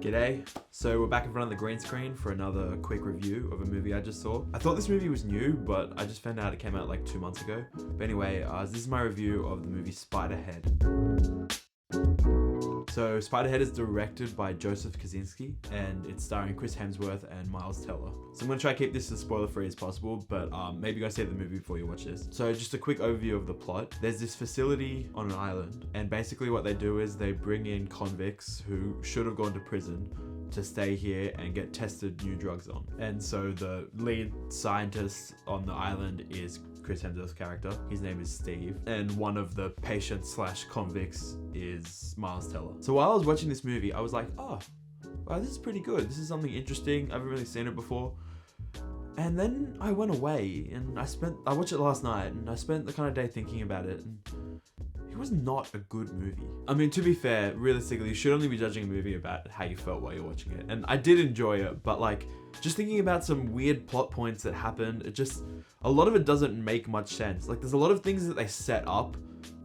G'day. So we're back in front of the green screen for another quick review of a movie I just saw. I thought this movie was new, but I just found out it came out like 2 months ago. But anyway, this is my review of the movie Spiderhead. So Spiderhead is directed by Joseph Kosinski and it's starring Chris Hemsworth and Miles Teller. So I'm gonna try to keep this as spoiler free as possible, but maybe go see the movie before you watch this. So just a quick overview of the plot. There's this facility on an island and basically what they do is they bring in convicts who should have gone to prison to stay here and get tested new drugs on. And so the lead scientist on the island is Chris Hemsworth's character. His name is Steve. And one of the patients slash convicts is Miles Teller. So while I was watching this movie, I was like, oh, wow, this is pretty good. This is something interesting. I haven't really seen it before. And then I went away and I watched it last night and I spent the kind of day thinking about it. And it was not a good movie. I mean, to be fair, realistically, you should only be judging a movie about how you felt while you're watching it. And I did enjoy it, but like, just thinking about some weird plot points that happened, a lot of it doesn't make much sense. Like, there's a lot of things that they set up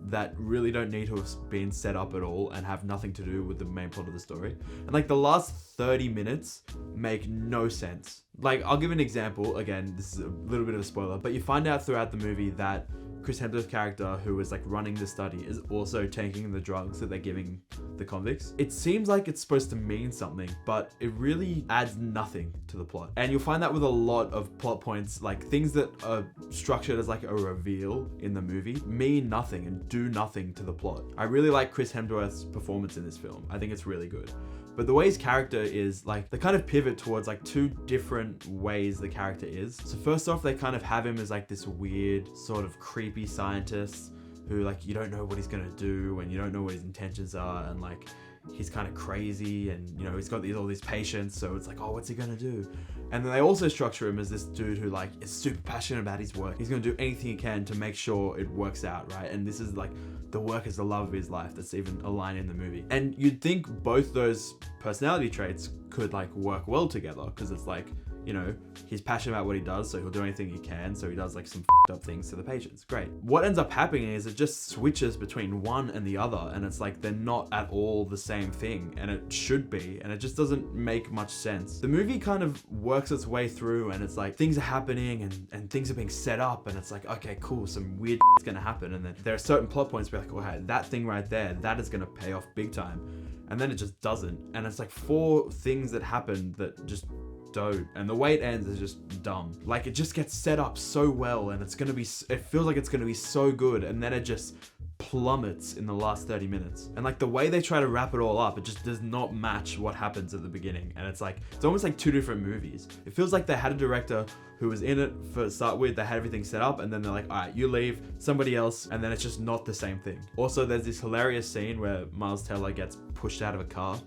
that really don't need to have been set up at all and have nothing to do with the main plot of the story. And like, the last 30 minutes make no sense. Like, I'll give an example. Again, this is a little bit of a spoiler, but you find out throughout the movie that Chris Hemsworth's character, who is like running the study, is also taking the drugs that they're giving the convicts. It seems like it's supposed to mean something, but it really adds nothing to the plot. And you'll find that with a lot of plot points, like things that are structured as like a reveal in the movie mean nothing and do nothing to the plot. I really like Chris Hemsworth's performance in this film. I think it's really good. But the way his character is, like, they kind of pivot towards like two different ways the character is. So first off, they kind of have him as like this weird sort of creepy scientist who, like, you don't know what he's gonna do and you don't know what his intentions are, and like he's kind of crazy, and you know, he's got all these patients, so it's like, oh, what's he gonna do? And then they also structure him as this dude who like is super passionate about his work. He's gonna do anything he can to make sure it works out, right? And this is like, the work is the love of his life. That's even a line in the movie. And you'd think both those personality traits could like work well together, because it's like, you know, he's passionate about what he does, so he'll do anything he can, so he does like some f***ed up things to the patients. Great. What ends up happening is it just switches between one and the other, and it's like they're not at all the same thing, and it should be, and it just doesn't make much sense. The movie kind of works its way through, and it's like things are happening and things are being set up, and it's like, okay, cool, some weird is gonna happen, and then there are certain plot points where like, oh, hey, that thing right there, that is gonna pay off big time, and then it just doesn't. And it's like 4 things that happen that just don't, and the way it ends is just dumb. Like, it just gets set up so well, and it feels like it's gonna be so good, and then it just plummets in the last 30 minutes. And like, the way they try to wrap it all up, it just does not match what happens at the beginning. And it's like, it's almost like 2 different movies. It feels like they had a director who was in it to start with, they had everything set up, and then they're like, all right, you leave, somebody else, and then it's just not the same thing. Also, there's this hilarious scene where Miles Teller gets pushed out of a car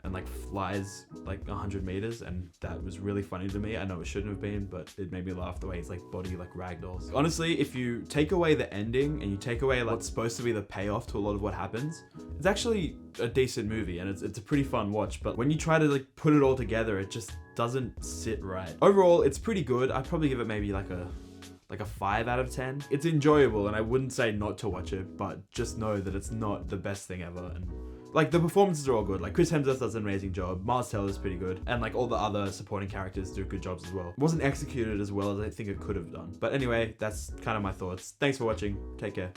and like flies like 100 meters, and that was really funny to me. I know it shouldn't have been, but it made me laugh the way his like body like ragdolls. Honestly, if you take away the ending and you take away like what's supposed to be the payoff to a lot of what happens, it's actually a decent movie, and it's a pretty fun watch. But when you try to like put it all together, it just doesn't sit right. Overall, it's pretty good. I'd probably give it maybe like a 5 out of 10. It's enjoyable, and I wouldn't say not to watch it, but just know that it's not the best thing ever. And like, the performances are all good. Like, Chris Hemsworth does an amazing job. Miles Teller is pretty good. And like, all the other supporting characters do good jobs as well. It wasn't executed as well as I think it could have done. But anyway, that's kind of my thoughts. Thanks for watching. Take care.